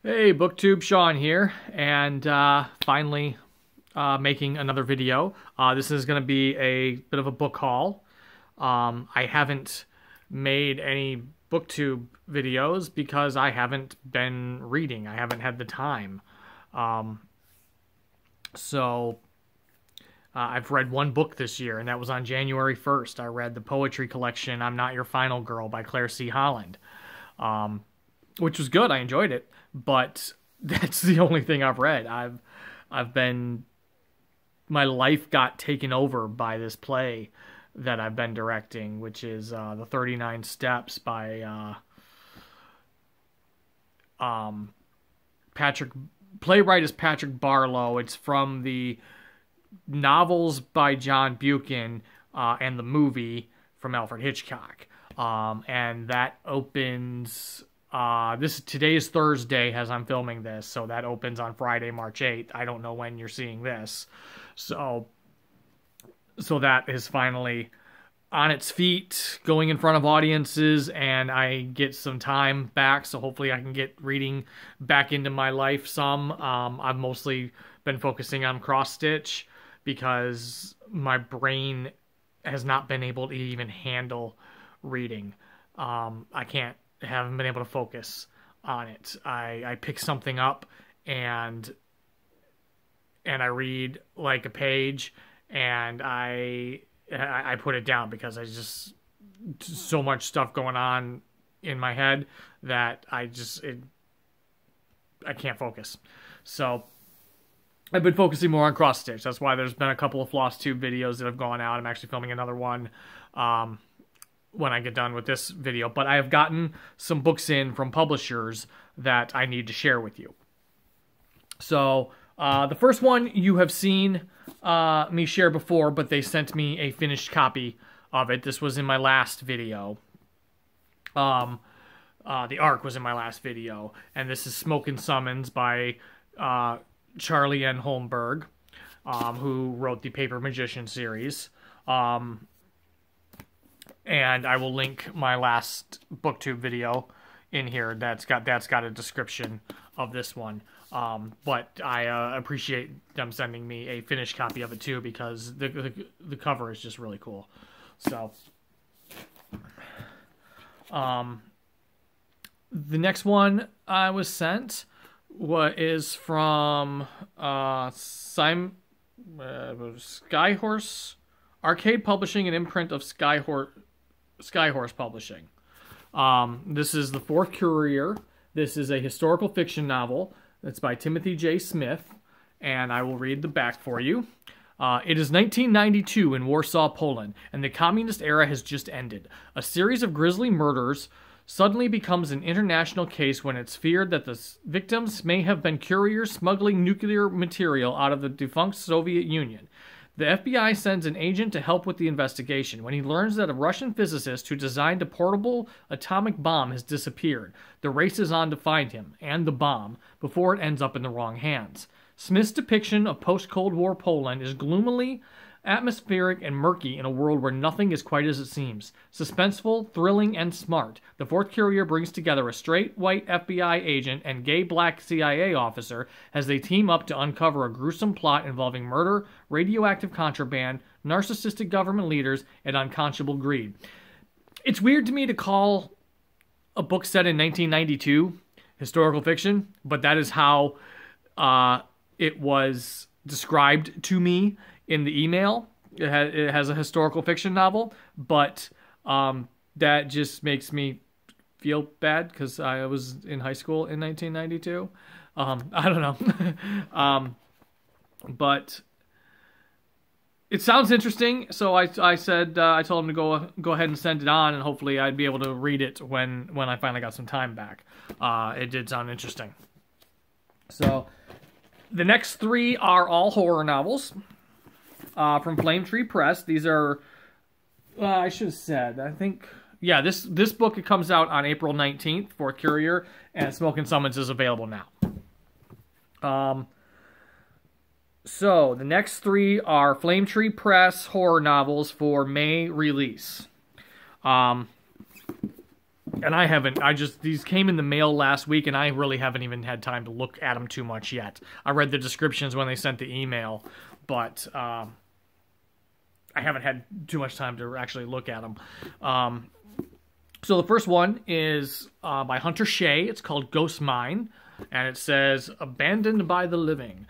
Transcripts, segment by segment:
Hey, Booktube, Sean here, and finally making another video. This is going to be a bit of a book haul. I haven't made any Booktube videos because I haven't been reading. I haven't had the time. So I've read one book this year, and that was on January 1st. I read the poetry collection "I'm Not Your Final Girl" by Claire C. Holland. Which was good. I enjoyed it, but that's the only thing I've read. My life got taken over by this play that I've been directing, which is the 39 Steps by Patrick. Playwright is Patrick Barlow. It's from the novels by John Buchan and the movie from Alfred Hitchcock. And that opens. Today is Thursday as I'm filming this, so that opens on Friday, March 8th. I don't know when you're seeing this. So that is finally on its feet, going in front of audiences, and I get some time back, so hopefully I can get reading back into my life some. I've mostly been focusing on cross-stitch because my brain has not been able to even handle reading. Haven't been able to focus on it. I pick something up and I read like a page and I put it down because I just so much stuff going on in my head that I can't focus. So I've been focusing more on cross stitch. That's why there's been a couple of floss tube videos that have gone out. I'm actually filming another one when I get done with this video, but I have gotten some books in from publishers that I need to share with you. So the first one you have seen me share before, but they sent me a finished copy of it. This was in my last video. The Ark was in my last video, and this is Smoke and Summons by Charlie N. Holmberg, who wrote the Paper Magician series. And I will link my last Booktube video in here. That's got a description of this one. But I appreciate them sending me a finished copy of it too, because the cover is just really cool. So the next one I was sent is from Skyhorse Arcade Publishing, an imprint of Skyhorse Publishing. This is The Fourth Courier. This is a historical fiction novel. It's by Timothy J. Smith, and I will read the back for you. It is 1992 in Warsaw, Poland, and the communist era has just ended. A series of grisly murders suddenly becomes an international case when it's feared that the victims may have been couriers smuggling nuclear material out of the defunct Soviet Union. The FBI sends an agent to help with the investigation. When he learns that a Russian physicist who designed a portable atomic bomb has disappeared, the race is on to find him, and the bomb, before it ends up in the wrong hands. Smith's depiction of post-Cold War Poland is gloomily atmospheric and murky in a world where nothing is quite as it seems. Suspenseful, thrilling, and smart, The Fourth Courier brings together a straight white FBI agent and gay black CIA officer as they team up to uncover a gruesome plot involving murder, radioactive contraband, narcissistic government leaders, and unconscionable greed. It's weird to me to call a book set in 1992 historical fiction, but that is how it was described to me in the email. It has a historical fiction novel, but that just makes me feel bad because I was in high school in 1992. I don't know. But it sounds interesting, so I said I told him to go ahead and send it on, and hopefully I'd be able to read it when I finally got some time back. It did sound interesting. So the next three are all horror novels. From Flame Tree Press. These are, I should have said, I think, yeah, this book, it comes out on April 19th, Fourth Courier, and Smoke and Summons is available now. So, the next three are Flame Tree Press horror novels for May release. And I haven't, these came in the mail last week, and I really haven't even had time to look at them too much yet. I read the descriptions when they sent the email, but I haven't had too much time to actually look at them. So the first one is by Hunter Shea. It's called Ghost Mine, and it says, Abandoned by the Living.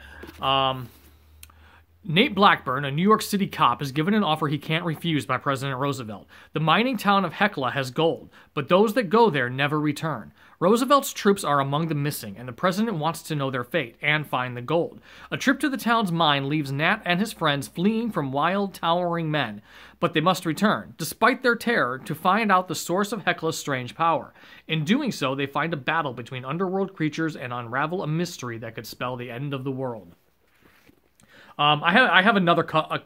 Nate Blackburn, a New York City cop, is given an offer he can't refuse by President Roosevelt. The mining town of Hecla has gold, but those that go there never return. Roosevelt's troops are among the missing, and the president wants to know their fate and find the gold. A trip to the town's mine leaves Nat and his friends fleeing from wild, towering men, but they must return, despite their terror, to find out the source of Hecla's strange power. In doing so, they find a battle between underworld creatures and unravel a mystery that could spell the end of the world. I have a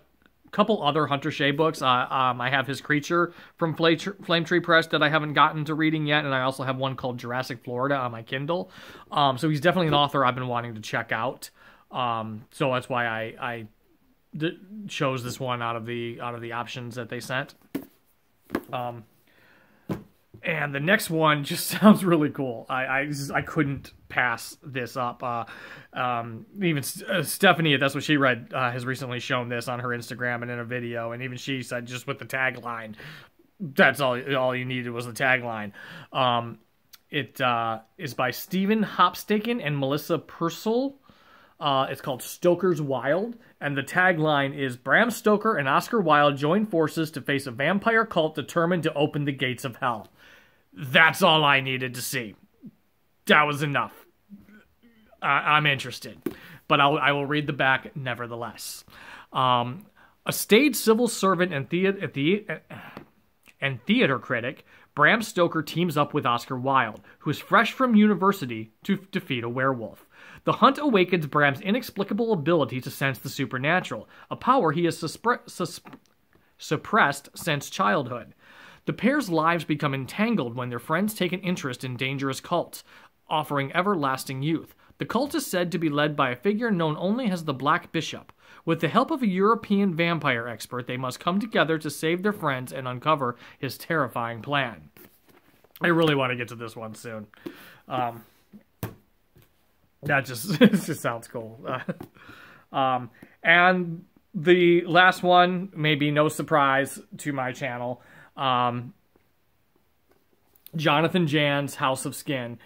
couple other Hunter Shea books. I have his Creature from Flame Tree Press that I haven't gotten to reading yet, and I also have one called Jurassic Florida on my Kindle. So he's definitely an author I've been wanting to check out. So that's why I chose this one out of the options that they sent. And the next one just sounds really cool. I couldn't pass this up. Even Stephanie, that's what she read, has recently shown this on her Instagram and in a video. And even she said, just with the tagline, that's all you needed was the tagline. It is by Stephen Hopstaken and Melissa Purcell. It's called Stoker's Wild, and the tagline is, Bram Stoker and Oscar Wilde join forces to face a vampire cult determined to open the gates of hell. That's all I needed to see. That was enough. I'm interested, but I will read the back nevertheless. A staid civil servant and theater critic, Bram Stoker teams up with Oscar Wilde, who is fresh from university, to defeat a werewolf. The hunt awakens Bram's inexplicable ability to sense the supernatural, a power he has suppressed since childhood. The pair's lives become entangled when their friends take an interest in dangerous cults, offering everlasting youth. The cult is said to be led by a figure known only as the Black Bishop. With the help of a European vampire expert, they must come together to save their friends and uncover his terrifying plan. I really want to get to this one soon. That just, it just sounds cool. And the last one, maybe no surprise to my channel, Jonathan Jan's House of Skin.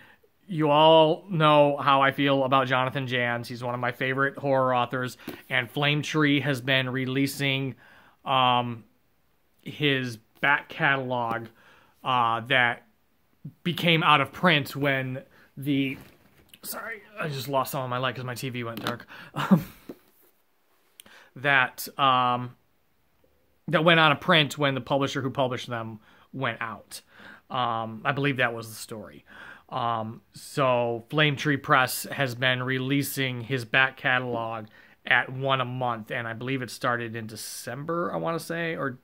You all know how I feel about Jonathan Jan's. He's one of my favorite horror authors, and Flame Tree has been releasing his back catalog that became out of print when the... Sorry, I just lost some of my light because my TV went dark. That went out of print when the publisher who published them went out. I believe that was the story. So Flame Tree Press has been releasing his back catalog at one a month, and I believe it started in December, I want to say, or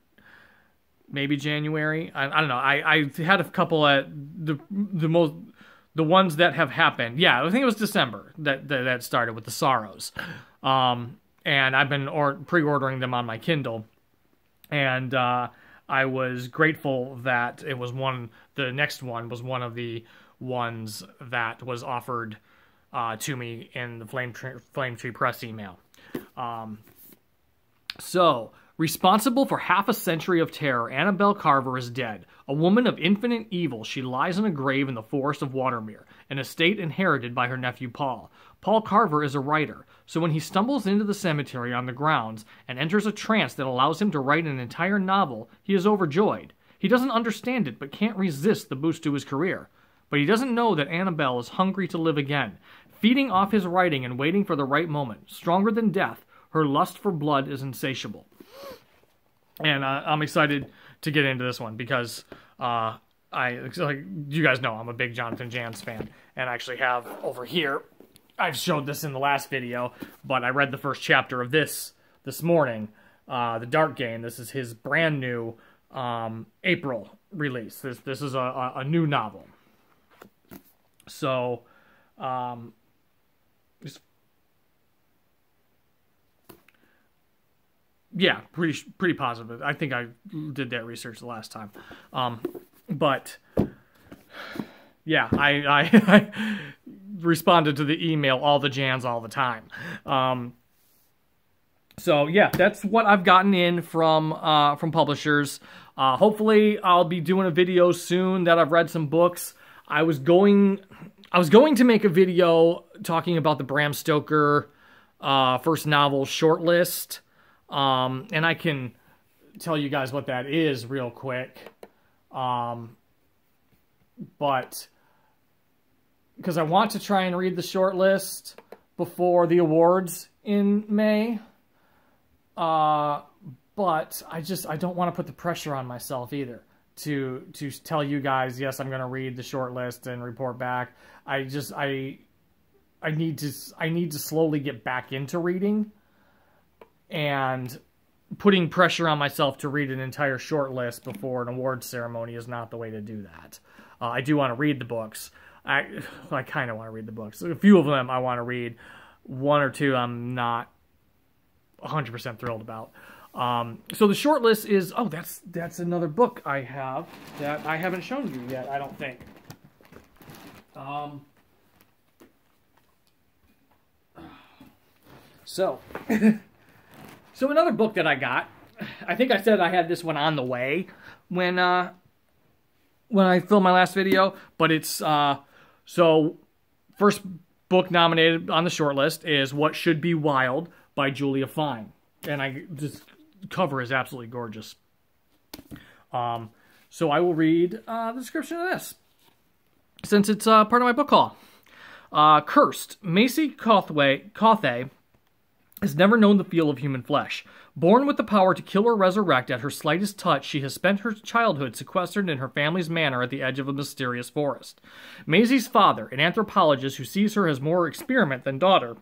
maybe January. I don't know. I had a couple at the ones that have happened. Yeah, I think it was December that started with the Sorrows. And I've been pre-ordering them on my Kindle. And I was grateful that it was the next one was one of the ones that was offered to me in the Flame Tree Press email. So, responsible for half a century of terror, Annabelle Carver is dead. A woman of infinite evil, she lies in a grave in the forest of Watermere, an estate inherited by her nephew Paul. Paul Carver is a writer, so when he stumbles into the cemetery on the grounds and enters a trance that allows him to write an entire novel, he is overjoyed. He doesn't understand it, but can't resist the boost to his career. But he doesn't know that Annabelle is hungry to live again, feeding off his writing and waiting for the right moment. Stronger than death, her lust for blood is insatiable. And I'm excited to get into this one because like you guys know, I'm a big Jonathan Jan's fan, and I actually have over here, I've showed this in the last video, but I read the first chapter of this morning, The Dark Game. This is his brand new April release. This is a new novel. So, yeah, pretty positive. I think I did that research the last time. But yeah, I responded to the email, all the Jans, all the time. So yeah, that's what I've gotten in from publishers. Hopefully, I'll be doing a video soon that I've read some books. I was going to make a video talking about the Bram Stoker first novel shortlist, and I can tell you guys what that is real quick. But because I want to try and read the shortlist before the awards in May. But I don't want to put the pressure on myself either to tell you guys, yes, I'm going to read the shortlist and report back. I need to slowly get back into reading, and putting pressure on myself to read an entire shortlist before an awards ceremony is not the way to do that. I do want to read the books. I kind of want to read the books. A few of them I want to read. One or two I'm not 100% thrilled about. So the shortlist is, oh, that's another book I have that I haven't shown you yet, I don't think. So another book that I got, I think I said I had this one on the way when I filmed my last video, but it's, so first book nominated on the shortlist is What Should Be Wild by Julia Fine. And this cover is absolutely gorgeous. So I will read the description of this, since it's part of my book haul. Cursed. Macy Cawthey has never known the feel of human flesh. Born with the power to kill or resurrect at her slightest touch, she has spent her childhood sequestered in her family's manor at the edge of a mysterious forest. Maisie's father, an anthropologist who sees her as more experiment than daughter,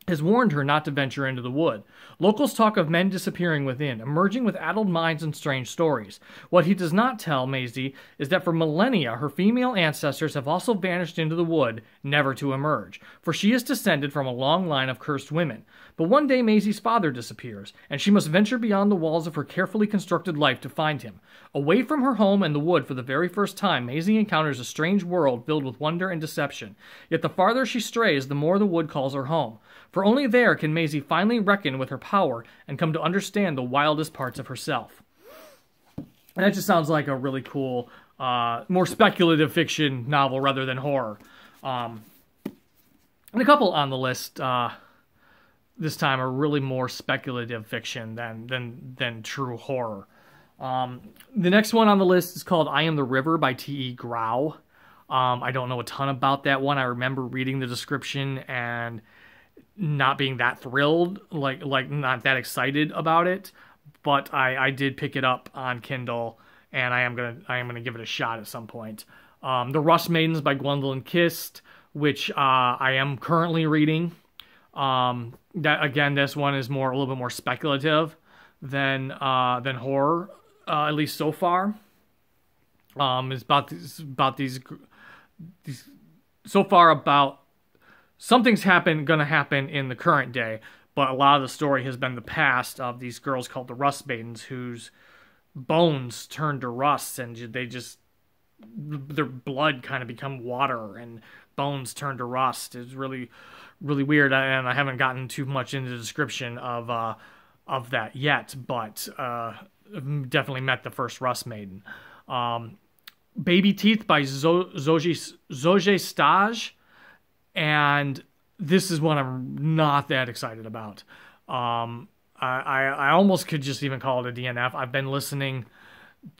has warned her not to venture into the wood. Locals talk of men disappearing within, emerging with addled minds and strange stories. What he does not tell Maisie is that for millennia her female ancestors have also vanished into the wood, never to emerge, for she is descended from a long line of cursed women. But one day Maisie's father disappears, and she must venture beyond the walls of her carefully constructed life to find him. Away from her home and the wood for the very first time, Maisie encounters a strange world filled with wonder and deception. Yet the farther she strays, the more the wood calls her home. For only there can Maisie finally reckon with her power and come to understand the wildest parts of herself. And that just sounds like a really cool, more speculative fiction novel rather than horror. And a couple on the list this time are really more speculative fiction than true horror. The next one on the list is called I Am the River by T.E. Grau. I don't know a ton about that one. I remember reading the description and not being that thrilled, like not that excited about it, but I did pick it up on Kindle, and I am gonna give it a shot at some point. The Rust Maidens by Gwendolyn Kist, which I am currently reading. That again, this one is a little bit more speculative than horror, at least so far. It's about these so far about something's gonna happen in the current day, but a lot of the story has been the past of these girls called the Rust Maidens, whose bones turn to rust, and their blood kind of become water, and bones turn to rust. It's really, really weird, and I haven't gotten too much into the description of that yet, but definitely met the first Rust Maiden. Baby Teeth by Zoje Stage. And this is one I'm not that excited about. I almost could just even call it a DNF. I've been listening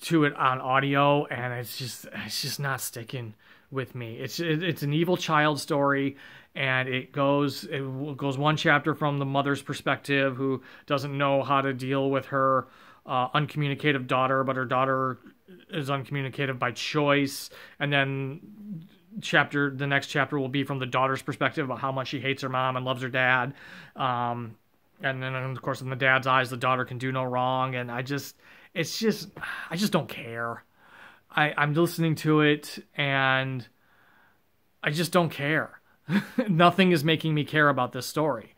to it on audio, and it's just not sticking with me. It's an evil child story, and it goes one chapter from the mother's perspective, who doesn't know how to deal with her uncommunicative daughter, but her daughter is uncommunicative by choice, and then the next chapter will be from the daughter's perspective about how much she hates her mom and loves her dad, and then of course in the dad's eyes the daughter can do no wrong, and I just don't care. I'm listening to it and I just don't care. Nothing is making me care about this story.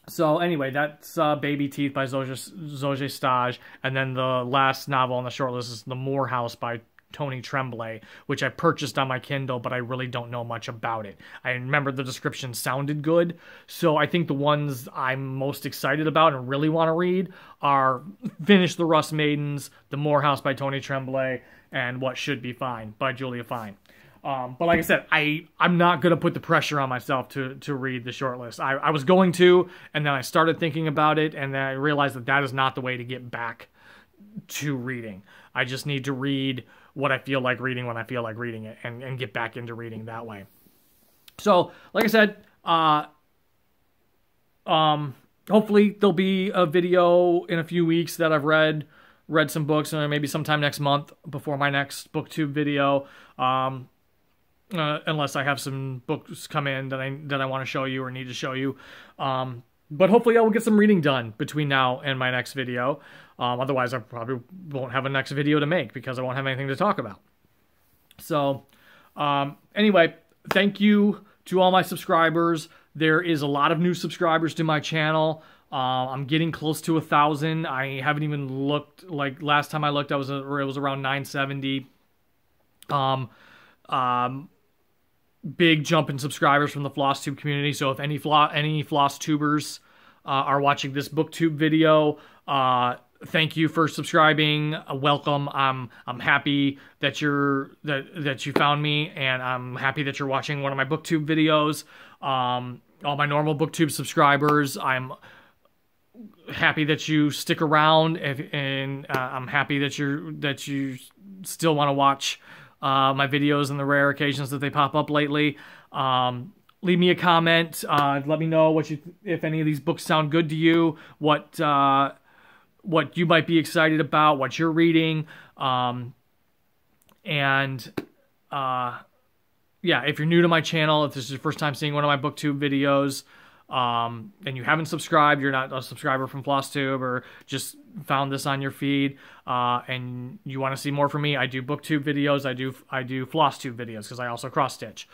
So anyway, that's Baby Teeth by Zoje Stage, and then the last novel on the shortlist is The Moor House by Tony Tremblay, which I purchased on my Kindle, but I really don't know much about it. I remember the description sounded good, so I think the ones I'm most excited about and really want to read are Finish the Rust Maidens, The Morehouse by Tony Tremblay, and What Should Be Fine by Julia Fine. But like I said, I'm not going to put the pressure on myself to read the shortlist. I was going to, and then I started thinking about it, and then I realized that that is not the way to get back to reading. I just need to read what I feel like reading when I feel like reading it, and get back into reading that way. So, like I said, hopefully there'll be a video in a few weeks that I've read some books, and maybe sometime next month before my next Booktube video. Unless I have some books come in that I want to show you or need to show you. But hopefully I will get some reading done between now and my next video. Otherwise I probably won't have a next video to make because I won't have anything to talk about. So anyway, thank you to all my subscribers. There is a lot of new subscribers to my channel. I'm getting close to 1,000. I haven't even looked. Like last time I looked, it was around 970. Big jump in subscribers from the FlossTube community. So if any FlossTubers are watching this Booktube video, thank you for subscribing. Welcome. I'm happy that you found me, and I'm happy that you're watching one of my Booktube videos. All my normal Booktube subscribers, I'm happy that you stick around, and I'm happy that you still want to watch my videos on the rare occasions that they pop up lately. Leave me a comment. Let me know if any of these books sound good to you, what you might be excited about, what you're reading. Yeah, if you're new to my channel, if this is your first time seeing one of my Booktube videos, and you haven't subscribed, you're not a subscriber from FlossTube, or just found this on your feed, and you want to see more from me, I do Booktube videos, I do FlossTube videos, because I also cross-stitch.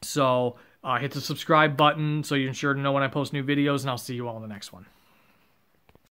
So hit the subscribe button so you're sure to know when I post new videos, and I'll see you all in the next one.